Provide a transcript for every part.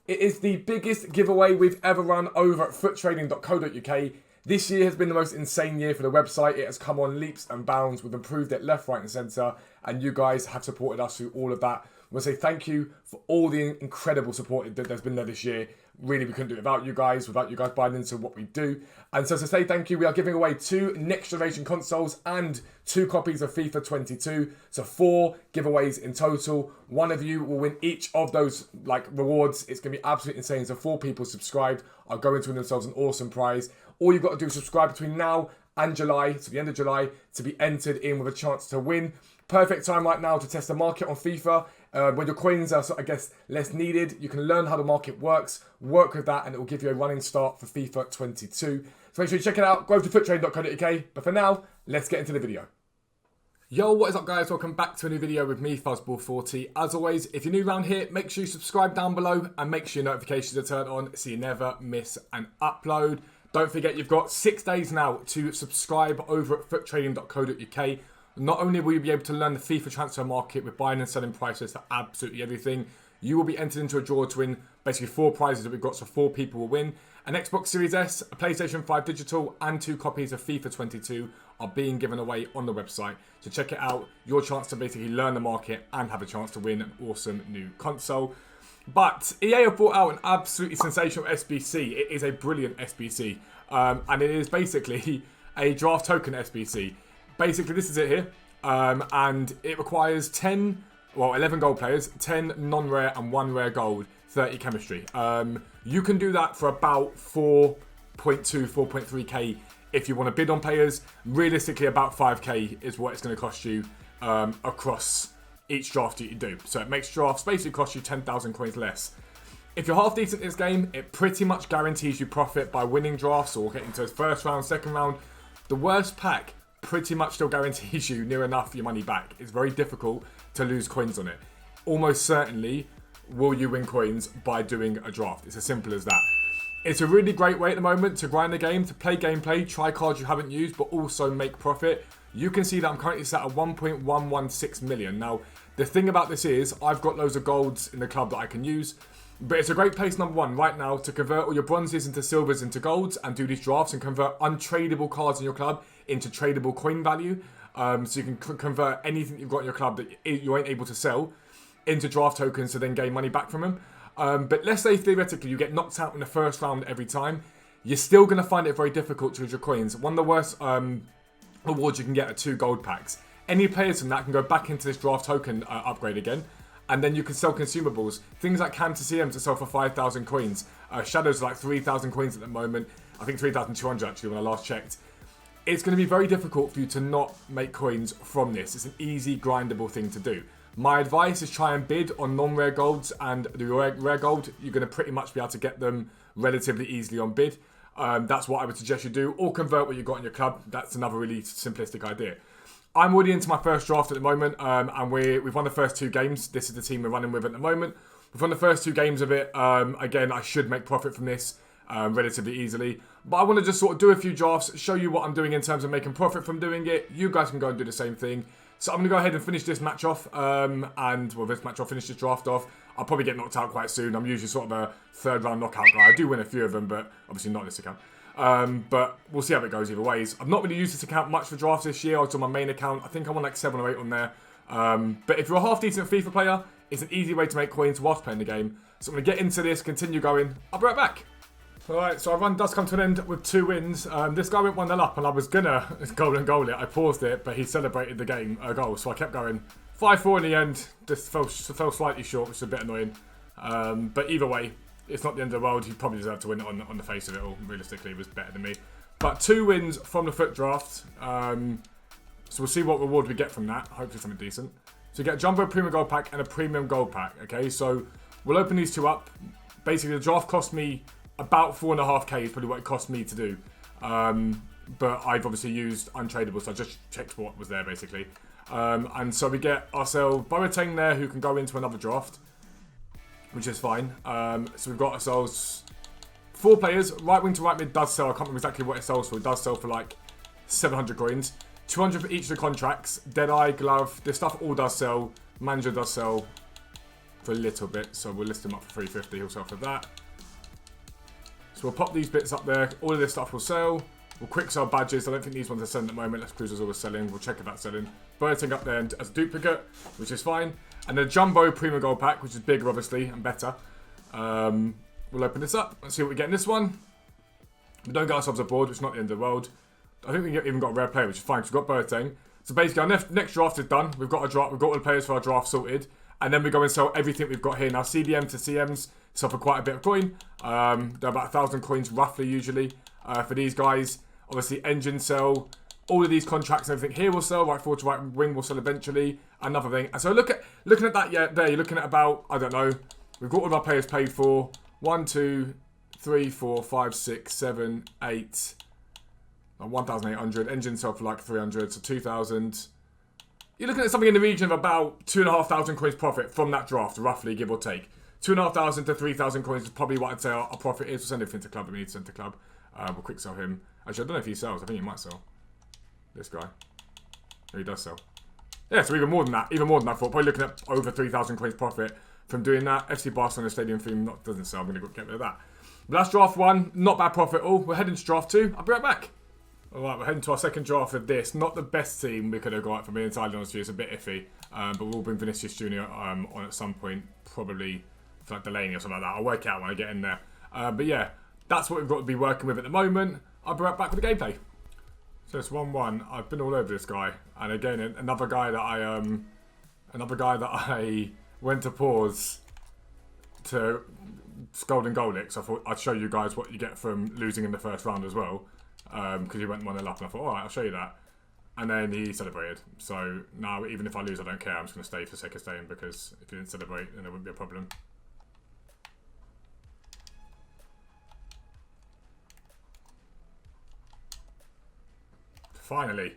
It is the biggest giveaway we've ever run over at futtrading.co.uk. This year has been the most insane year for the website. It has come on leaps and bounds. We've improved it left, right and centre. And you guys have supported us through all of that. I want to say thank you for all the incredible support that there's been there this year. Really, we couldn't do it without you guys buying into what we do. And so to say thank you, we are giving away 2 next generation consoles and 2 copies of FIFA 22. So 4 giveaways in total. One of you will win each of those rewards. It's going to be absolutely insane. So 4 people subscribed are going to win themselves an awesome prize. All you've got to do is subscribe between now and July, so the end of July, to be entered in with a chance to win. Perfect time right now to test the market on FIFA. When your coins are, less needed, you can learn how the market works, work with that, and it will give you a running start for FIFA 22. So make sure you check it out. Go to futtrading.co.uk. But for now, let's get into the video. Yo, what is up guys? Welcome back to a new video with me, Fuzzball40. As always, if you're new around here, make sure you subscribe down below and make sure your notifications are turned on so you never miss an upload. Don't forget, you've got 6 days now to subscribe over at futtrading.co.uk. Not only will you be able to learn the FIFA transfer market with buying and selling prices for absolutely everything, you will be entered into a draw to win basically 4 prizes that we've got, so 4 people will win. An Xbox Series S, a PlayStation 5 Digital, and 2 copies of FIFA 22 are being given away on the website. So check it out, your chance to basically learn the market and have a chance to win an awesome new console. But EA have brought out an absolutely sensational SBC. It is a brilliant SBC. And it is basically a draft token SBC. Basically, this is it here. And it requires 11 gold players, 10 non-rare and 1 rare gold, 30 chemistry. You can do that for about 4.2, 4.3k if you want to bid on players. Realistically, about 5k is what it's going to cost you across each draft that you do. So it makes drafts basically cost you 10,000 coins less. If you're half decent in this game, it pretty much guarantees you profit by winning drafts or getting to the first round, second round. The worst pack pretty much still guarantees you near enough your money back. It's very difficult to lose coins on it. Almost certainly will you win coins by doing a draft. It's as simple as that. It's a really great way at the moment to grind the game, to play gameplay, try cards you haven't used, but also make profit. You can see that I'm currently sat at 1.116 million. Now, the thing about this is I've got loads of golds in the club that I can use, but it's a great place, number one, right now to convert all your bronzes into silvers into golds and do these drafts and convert untradeable cards in your club into tradable coin value. So you can convert anything you've got in your club that you ain't able to sell into draft tokens to then gain money back from them. But let's say theoretically you get knocked out in the first round every time. You're still going to find it very difficult to lose your coins. One of the worst rewards you can get are 2 gold packs. Any players from that can go back into this draft token upgrade again. And then you can sell consumables. Things like CANT to sell for 5,000 coins. Shadows are like 3,000 coins at the moment. I think 3,200 actually when I last checked. It's going to be very difficult for you to not make coins from this. It's an easy, grindable thing to do. My advice is try and bid on non-rare golds and the rare gold. You're going to pretty much be able to get them relatively easily on bid. That's what I would suggest you do. Or convert what you've got in your club. That's another really simplistic idea. I'm already into my first draft at the moment, and we've won the first 2 games. This is the team we're running with at the moment. We've won the first 2 games of it. Again, I should make profit from this relatively easily. But I want to just sort of do a few drafts, show you what I'm doing in terms of making profit from doing it. You guys can go and do the same thing. So I'm going to go ahead and finish this match off, finish this draft off. I'll probably get knocked out quite soon. I'm usually sort of a 3rd round knockout guy. I do win a few of them, but obviously not this account. But we'll see how it goes either ways. I've not really used this account much for drafts this year. I was on my main account. I think I'm on like 7 or 8 on there. But if you're a half decent FIFA player, it's an easy way to make coins whilst playing the game. So I'm going to get into this, continue going. I'll be right back. Alright, so our run does come to an end with 2 wins. This guy went 1-0 up and I was going to goal it. I paused it, but he celebrated the game goal. So I kept going. 5-4 in the end. Just fell slightly short, which is a bit annoying. But either way, it's not the end of the world. He probably deserved to win it on the face of it all. Realistically, he was better than me. But 2 wins from the FUT draft. So we'll see what reward we get from that. Hopefully something decent. So you get a Jumbo Premium Gold Pack and a Premium Gold Pack. Okay, so we'll open these 2 up. Basically, the draft cost me about 4.5k is probably what it cost me to do. But I've obviously used untradable, so I just checked what was there, basically. And so we get ourselves Boateng there, who can go into another draft, which is fine. So we've got ourselves 4 players. Right wing to right mid does sell. I can't remember exactly what it sells for. It does sell for like 700 coins. 200 for each of the contracts. Deadeye, Glove, this stuff all does sell. Manager does sell. for a little bit, so we'll list him up for 350. He'll sell for that. So we'll pop these bits up there. All of this stuff will sell. We'll quick sell badges. I don't think these ones are selling at the moment. Let's Cruiser's always selling. We'll check if that's selling. Burting up there as a duplicate, which is fine. And the Jumbo Primo Gold Pack, which is bigger, obviously, and better. We'll open this up and see what we get in this one. We don't get ourselves a board, which is not the end of the world. I think we even got a rare player, which is fine, because we've got Burting. So basically, our next draft is done. We've got all the players for our draft sorted. And then we go and sell everything we've got here. Now, CDM to CMs sell for quite a bit of coin. They're about 1,000 coins, roughly, usually, for these guys. Obviously, engine sell. All of these contracts and everything here will sell. Right forward to right wing will sell eventually. Another thing. And so looking at that, yeah, there, you're looking at about, I don't know, we've got all of our players paid for. 1, 2, 3, 4, 5, 6, 7, 8. 1,800. Engine sell for like 300, so 2,000. You're looking at something in the region of about 2,500 coins profit from that draft, roughly, give or take. 2,500 to 3,000 coins is probably what I'd say our profit is. We'll send everything to club if we need to send to club. We'll quick sell him. Actually, I don't know if he sells. I think he might sell. This guy. Oh, he does sell. Yeah, so even more than that. Even more than I thought. Probably looking at over 3,000 coins profit from doing that. FC Barcelona Stadium theme doesn't sell. I'm going to get rid of that. But that's draft 1. Not bad profit at all. We're heading to draft 2. I'll be right back. Alright, we're heading to our second draft of this. Not the best team we could have got, for being entirely honest with you. It's a bit iffy. But we'll bring Vinicius Jr. On at some point. Probably for like Delaney or something like that. I'll work it out when I get in there. But yeah, that's what we've got to be working with at the moment. I'll be right back with the gameplay. So it's 1-1. I've been all over this guy. And again, another guy that I went to pause to Golden Goal Licks. I thought I'd show you guys what you get from losing in the first round as well. Because he went 1-0 up, and I thought, alright, I'll show you that. And then he celebrated. So now, even if I lose, I don't care. I'm just going to stay for the sake of staying, because if he didn't celebrate, then there wouldn't be a problem. Finally.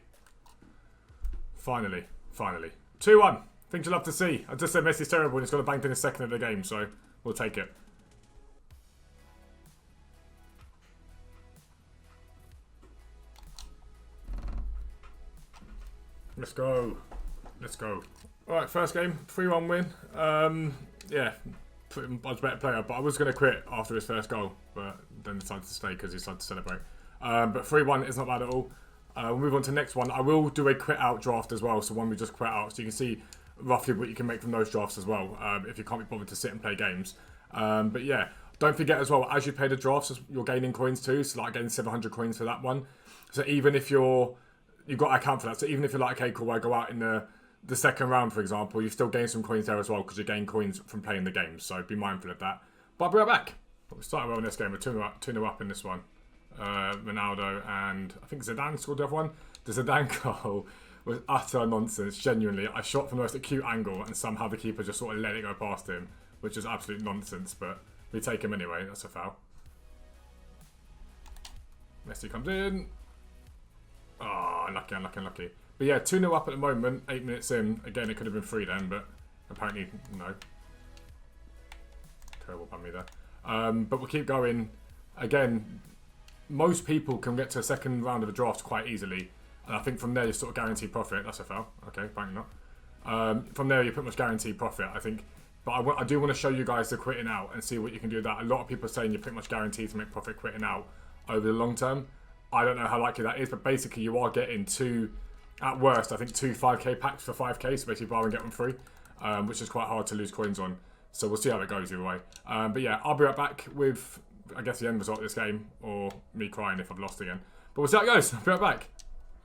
2-1. Things you love to see. I just said Messi's terrible, and he's got a bank in his second of the game, so we'll take it. Let's go. Alright, first game, 3-1 win. Yeah, I was a better player, but I was going to quit after his first goal, but then decided to stay because he decided to celebrate. But 3-1 is not bad at all. We'll move on to the next one. I will do a quit out draft as well, so one we just quit out, so you can see roughly what you can make from those drafts as well, if you can't be bothered to sit and play games. But yeah, don't forget as well, as you play the drafts, you're gaining coins too, so like getting 700 coins for that one. So even if you've got to account for that. So even if you're like, okay, cool, I go out in the second round, for example, you still gain some coins there as well, because you gain coins from playing the game. So be mindful of that. But I'll be right back. But we started well in this game. We're 2-0 up in this one. Ronaldo and I think Zidane scored the other one. The Zidane goal was utter nonsense, genuinely. I shot from the most acute angle, and somehow the keeper just sort of let it go past him, which is absolute nonsense, but we take him anyway. That's a foul. Messi comes in. Oh, unlucky. But yeah, 2-0 up at the moment, 8 minutes in. Again, it could have been 3 then, but apparently, no. Terrible by me there. But we'll keep going. Again, most people can get to a second round of the draft quite easily. And I think from there, you sort of guaranteed profit. That's a foul. Okay, apparently not. From there, you pretty much guaranteed profit, I think. But I do want to show you guys the quitting out and see what you can do with that. A lot of people are saying you're pretty much guaranteed to make profit quitting out over the long term. I don't know how likely that is, but basically you are getting at worst, I think 2 5k packs for 5k, so basically buy and get them free, which is quite hard to lose coins on. So we'll see how it goes either way. But yeah, I'll be right back with, I guess, the end result of this game, or me crying if I've lost again. But we'll see how it goes. I'll be right back.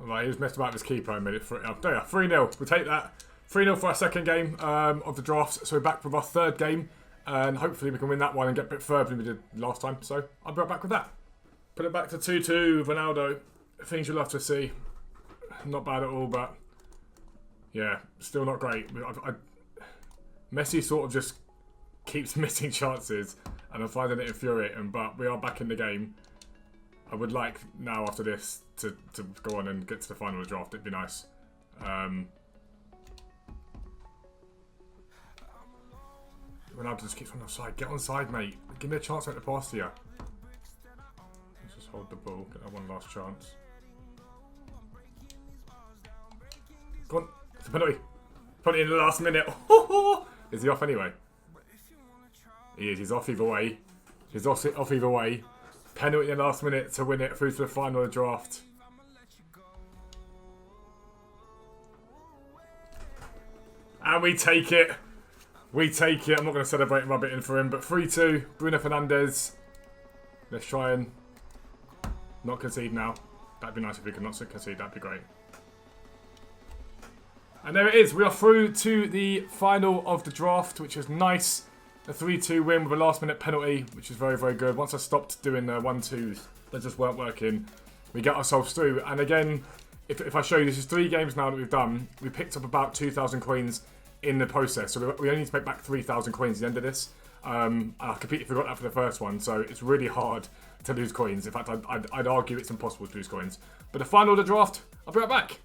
Alright, he was messed about with his keeper and made it 3-0. We'll take that. 3-0 for our second game of the drafts. So we're back with our third game, and hopefully we can win that one and get a bit further than we did last time. So I'll be right back with that. Put it back to 2-2, Ronaldo. Things you'll love to see. Not bad at all, but yeah, still not great. Messi sort of just keeps missing chances, and I'm finding it infuriating, but we are back in the game. I would like now, after this, to go on and get to the final of the draft. It'd be nice. Ronaldo just keeps on the side. Get on side, mate. Give me a chance to make the pass to you. Let's just hold the ball. Get that one last chance. Go on. It's a penalty. Penalty in the last minute. Is he off anyway? He is. He's off either way. He's off either way. Penalty in the last minute to win it through to the final of the draft. And we take it. We take it. I'm not going to celebrate and rub it in for him. But 3-2. Bruno Fernandes. Let's try and not concede now. That'd be nice if we could not concede. That'd be great. And there it is. We are through to the final of the draft, which is nice. A 3-2 win with a last-minute penalty, which is very, very good. Once I stopped doing 1-2s, they just weren't working. We get ourselves through. And again, if I show you, this is 3 games now that we've done. We picked up about 2,000 coins in the process. So we only need to make back 3,000 coins at the end of this. I completely forgot that for the first one. So it's really hard to lose coins. In fact, I'd argue it's impossible to lose coins. But the final of the draft, I'll be right back.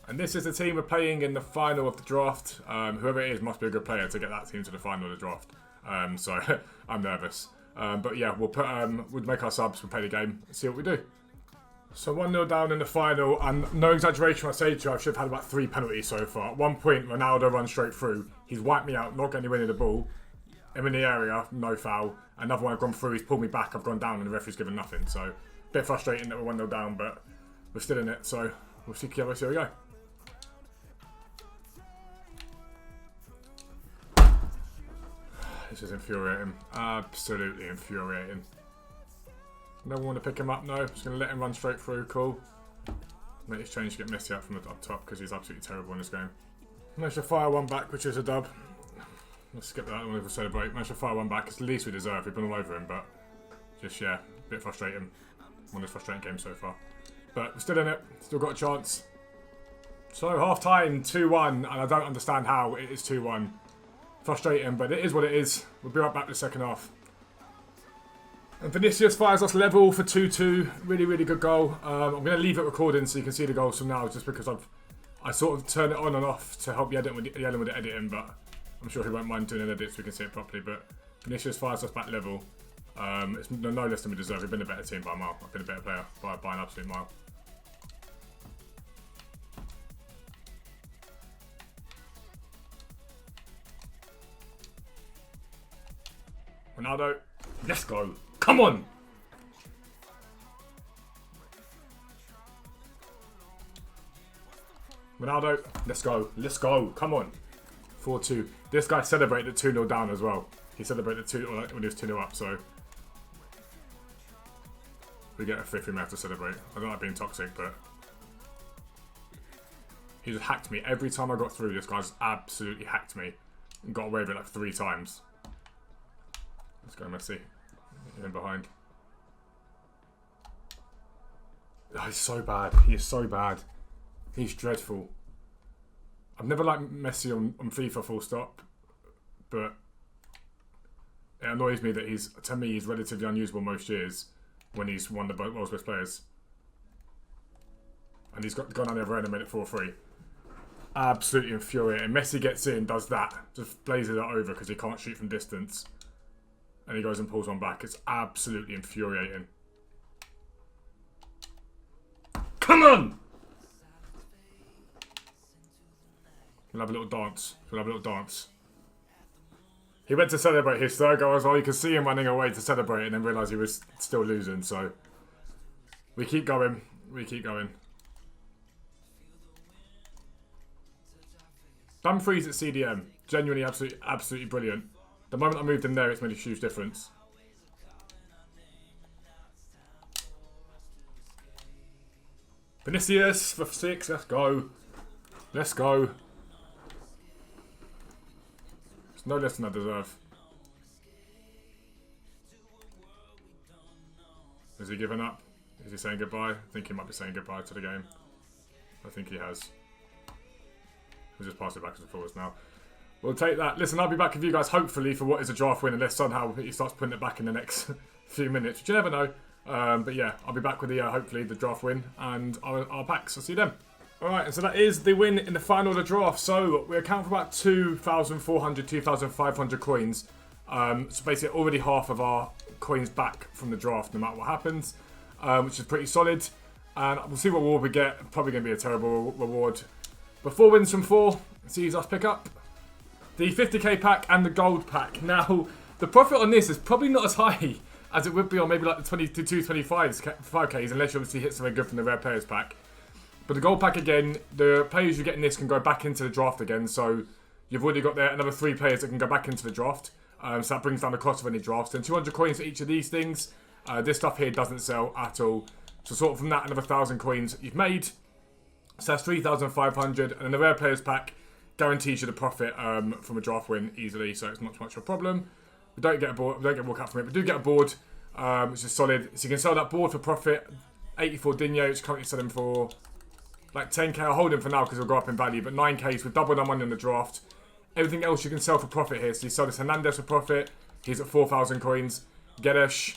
And this is the team we're playing in the final of the draft. Whoever it is must be a good player to get that team to the final of the draft. So I'm nervous. But yeah, we'll make our subs, we'll play the game, and see what we do. So 1-0 down in the final, and no exaggeration when I say to you, I should have had about 3 penalties so far. At one point, Ronaldo runs straight through. He's wiped me out, not getting anywhere near the ball. I'm in the area, no foul. Another one I've gone through, he's pulled me back, I've gone down, and the referee's given nothing. So a bit frustrating that we're 1-0 down, but we're still in it. So we'll see how we go. This is infuriating. Absolutely infuriating. No one want to pick him up, no. Just going to let him run straight through. Cool. Make this change to get Messi up from the up top because he's absolutely terrible in this game. Managed to fire one back, which is a dub. Let's skip that. I don't want to celebrate. Managed to fire one back. It's the least we deserve. We've been all over him, but just, yeah, a bit frustrating. One of the frustrating games so far. But we're still in it. Still got a chance. So, half-time, 2-1, and I don't understand how it is 2-1. Frustrating, but it is what it is. We'll be right back to the second half. And Vinicius fires us level for 2-2. Really, really good goal. I'm going to leave it recording so you can see the goals from now, just because I sort of turn it on and off to help Yellen with the editing, but I'm sure he won't mind doing an edit so we can see it properly. But Vinicius fires us back level. It's no less than we deserve. We've been a better team by a mile. I've been a better player by an absolute mile. Ronaldo, let's go. Come on. Ronaldo, let's go. Let's go. Come on. 4-2. This guy celebrated 2-0 down as well. He celebrated 2 when he was 2-0 up, so we get a 5th, we may have to celebrate. I don't like being toxic, but he just hacked me. Every time I got through, this guy's absolutely hacked me and got away with it like 3 times. Let's go, Messi. In behind. Oh, he's so bad. He is so bad. He's dreadful. I've never liked Messi on FIFA full stop, but it annoys me that to me, he's relatively unusable most years when he's one of the world's best players. And he's gone on the other end and made it 4-3. Absolutely infuriating. Messi gets in, does that, just blazes it over because he can't shoot from distance. And he goes and pulls one back. It's absolutely infuriating. Come on! We'll have a little dance. We'll have a little dance. He went to celebrate his 3rd goal as well. You can see him running away to celebrate and then realise he was still losing. So we keep going. We keep going. Dumfries at CDM. Genuinely absolutely brilliant. The moment I moved in there, it's made a huge difference. Vinicius for 6. Let's go. Let's go. It's no less than I deserve. Has he given up? Is he saying goodbye? I think he might be saying goodbye to the game. I think he has. We'll just pass it back to the forwards now. We'll take that. Listen, I'll be back with you guys hopefully for what is a draft win, unless somehow he starts putting it back in the next few minutes, which you never know. But yeah, I'll be back with the hopefully the draft win and our packs. I'll see you then. Alright, and so that is the win in the final of the draft. So we account for about 2,400, 2,500 coins. So basically already half of our coins back from the draft no matter what happens, which is pretty solid. And we'll see what reward we get. Probably going to be a terrible reward. But 4 wins from 4 sees us pick up the 50k pack and the gold pack. Now, The profit on this is probably not as high as it would be on maybe like the 22, 25Ks, unless you obviously hit something good from the rare players pack. But the gold pack again, the players you get in this can go back into the draft again. So you've already got there another 3 players that can go back into the draft. So that brings down the cost of any drafts. And 200 coins for each of these things. This stuff here doesn't sell at all. So sort of from that, another 1,000 coins you've made. So that's 3,500. And then the rare players pack guarantees you the profit from a draft win easily. So it's not much of a problem. We don't get a board, we don't get a walkout from it. We do get a board, which is solid. So you can sell that board for profit. 84 Dinho, which currently selling for like 10k. I'll hold him for now because it'll go up in value. But 9k, so we've doubled our money on the draft. Everything else you can sell for profit here. So you sell this Hernandez for profit. He's at 4,000 coins. Gedesh.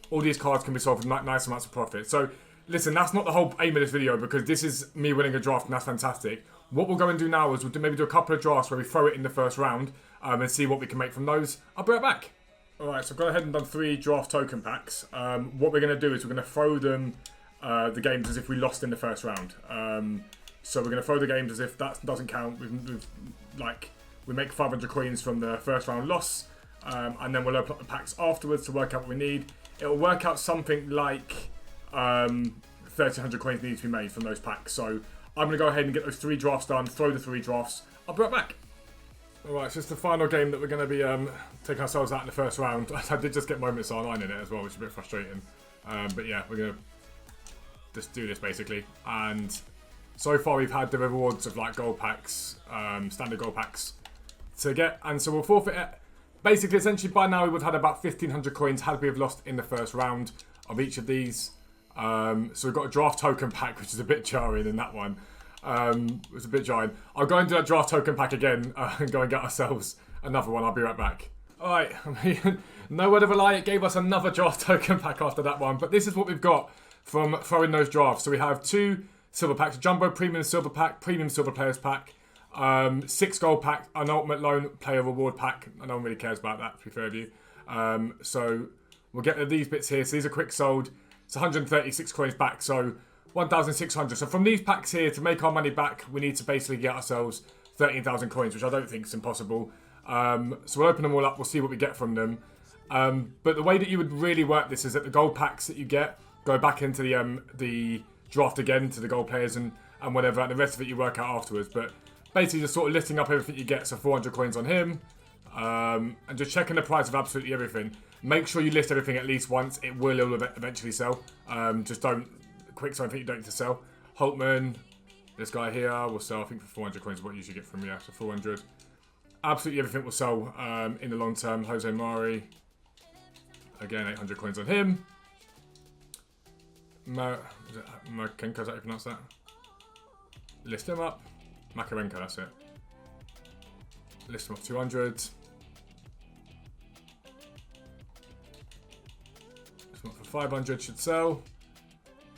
All these cards can be sold for nice amounts of profit. So listen, that's not the whole aim of this video because this is me winning a draft and that's fantastic. What we'll go and do now is maybe do a couple of drafts where we throw it in the first round and see what we can make from those. I'll be right back. Alright, so I've gone ahead and done 3 draft token packs. What we're going to do is we're going to throw them the games as if we lost in the first round. So we're going to throw the games as if that doesn't count. We make 500 coins from the first round loss, and then we'll open up the packs afterwards to work out what we need. It'll work out something like 1,300 coins need to be made from those packs. So I'm going to go ahead and get those 3 drafts done, throw the 3 drafts. I'll be right back. Alright, so it's the final game that we're going to be taking ourselves out in the first round. I did just get moments online in it as well, which is a bit frustrating. But yeah, we're going to just do this basically. And so far we've had the rewards of like gold packs, standard gold packs to get. And so we'll forfeit it. Basically, essentially by now we would have had about 1,500 coins had we have lost in the first round of each of these. So we've got a draft token pack, which is a bit jarring in that one. It's a bit jarring. I'll go and do that draft token pack again and go and get ourselves another one. I'll be right back. Alright, no word of a lie, it gave us another draft token pack after that one. But this is what we've got from throwing those drafts. So we have 2 silver packs, Jumbo Premium Silver Pack, Premium Silver Players Pack, 6 gold pack, an Ultimate Loan Player Reward Pack. No one really cares about that, to be fair with you. So we'll get these bits here. So these are quick sold. It's 136 coins back, so 1,600. So from these packs here, to make our money back, we need to basically get ourselves 13,000 coins, which I don't think is impossible. So we'll open them all up. We'll see what we get from them. But the way that you would really work this is that the gold packs that you get go back into the draft again to the gold players and whatever, and the rest of it you work out afterwards. But basically just sort of lifting up everything you get. So 400 coins on him. And just checking the price of absolutely everything. Make sure you list everything at least once. It will eventually sell. Just don't quick so I think you don't need to sell. Holtman, this guy here will sell, I think for 400 coins is what you usually get from, yeah, so 400. Absolutely everything will sell in the long term. Jose Mari, again 800 coins on him. Makenko, is that how you pronounce that? List him up. Makarenko, that's it. List him up 200. List him up for 500, should sell.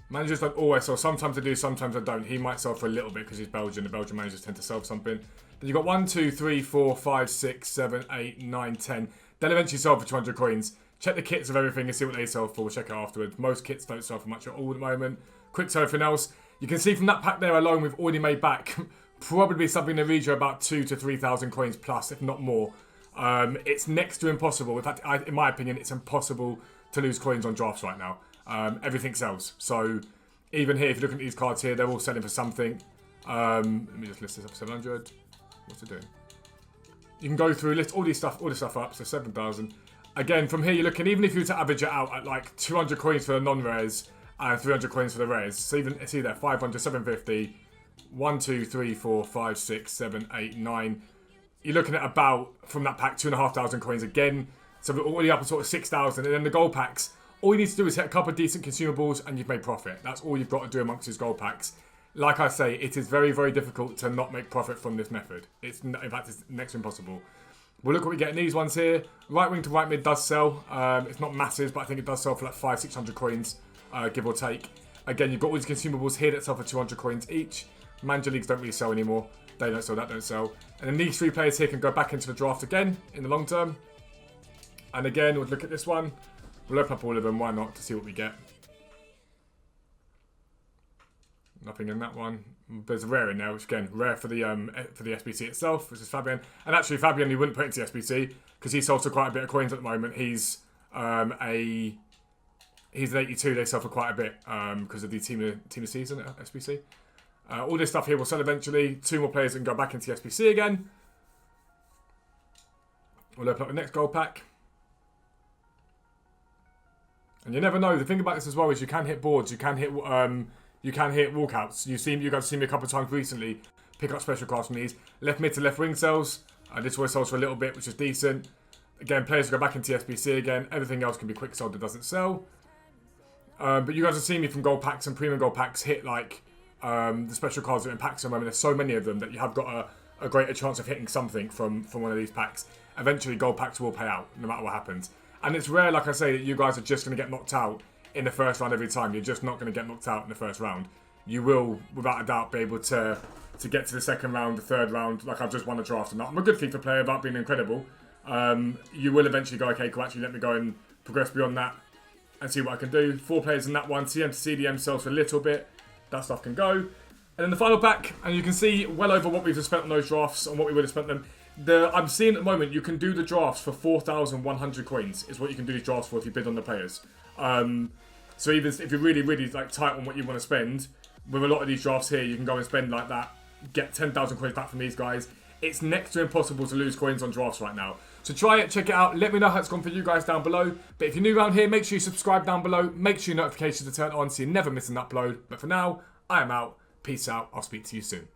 Managers don't always sell. Sometimes they do, sometimes they don't. He might sell for a little bit because he's Belgian. The Belgian managers tend to sell something. Then you've got 1, 2, 3, 4, 5, 6, 7, 8, 9, 10. They'll eventually sell for 200 coins. Check the kits of everything and see what they sell for. We'll check it afterwards. Most kits don't sell for much at all at the moment. Quick sell everything else. You can see from that pack there alone, we've already made back probably something in the region of about 2,000 to 3,000 coins plus, if not more. It's next to impossible. In fact, in my opinion, it's impossible to lose coins on drafts right now. Everything sells. So even here, if you look at these cards here, they're all selling for something. Let me just list this up for 700. What's it doing? You can go through, list all this stuff up, so 7,000. Again, from here you're looking, even if you were to average it out at like 200 coins for the non-rares and 300 coins for the rares. So even, see there, 500, 750, 1, 2, 3, 4, 5, 6, 7, 8, 9. You're looking at about, from that pack, 2,500 coins again. So we're already up at sort of 6,000. And then the gold packs, all you need to do is hit a couple of decent consumables and you've made profit. That's all you've got to do amongst these gold packs. Like I say, it is very, very difficult to not make profit from this method. In fact, it's next to impossible. We'll look what we get in these ones here. Right wing to right mid does sell. It's not massive, but I think it does sell for like 500, 600 coins, give or take. Again, you've got all these consumables here that sell for 200 coins each. Manager leagues don't really sell anymore. They don't sell, that don't sell. And then these 3 players here can go back into the draft again in the long term. And again, we'll look at this one. We'll open up all of them, why not, to see what we get. Nothing in that one. There's a rare in there, which again, rare for the SBC itself, which is Fabian. And actually, Fabian, he wouldn't put into the SBC because he sold for quite a bit of coins at the moment. He's an 82. They sell for quite a bit because of the team of season at SBC. All this stuff here will sell eventually. 2 more players that can go back into the SBC again. We'll open up the next gold pack. And you never know. The thing about this as well is you can hit boards. You can hit walkouts. You guys seen me a couple of times recently pick up special cards from these. Left mid to left wing sells. This always sells for a little bit, which is decent. Again, players go back into SBC again. Everything else can be quick sold that doesn't sell. But you guys have seen me from gold packs and premium gold packs hit like the special cards that are in packs at the moment. There's so many of them that you have got a greater chance of hitting something from one of these packs. Eventually, gold packs will pay out no matter what happens. And it's rare, like I say, that you guys are just going to get knocked out in the first round every time. You're just not going to get knocked out in the first round. You will, without a doubt, be able to get to the second round, the third round, like I've just won a draft. And I'm a good FIFA player without being incredible. You will eventually go, okay, cool, actually let me go and progress beyond that and see what I can do. 4 players in that one. CM to CDM sells for a little bit. That stuff can go. And then the final pack, and you can see well over what we've just spent on those drafts and what we would have spent them. I'm seeing at the moment you can do the drafts for 4,100 coins is what you can do these drafts for if you bid on the players. So even if you're really, really like tight on what you want to spend, with a lot of these drafts here, you can go and spend like that, get 10,000 coins back from these guys. It's next to impossible to lose coins on drafts right now. So try it, check it out. Let me know how it's gone for you guys down below. But if you're new around here, make sure you subscribe down below. Make sure your notifications are turned on so you never miss an upload. But for now, I am out. Peace out. I'll speak to you soon.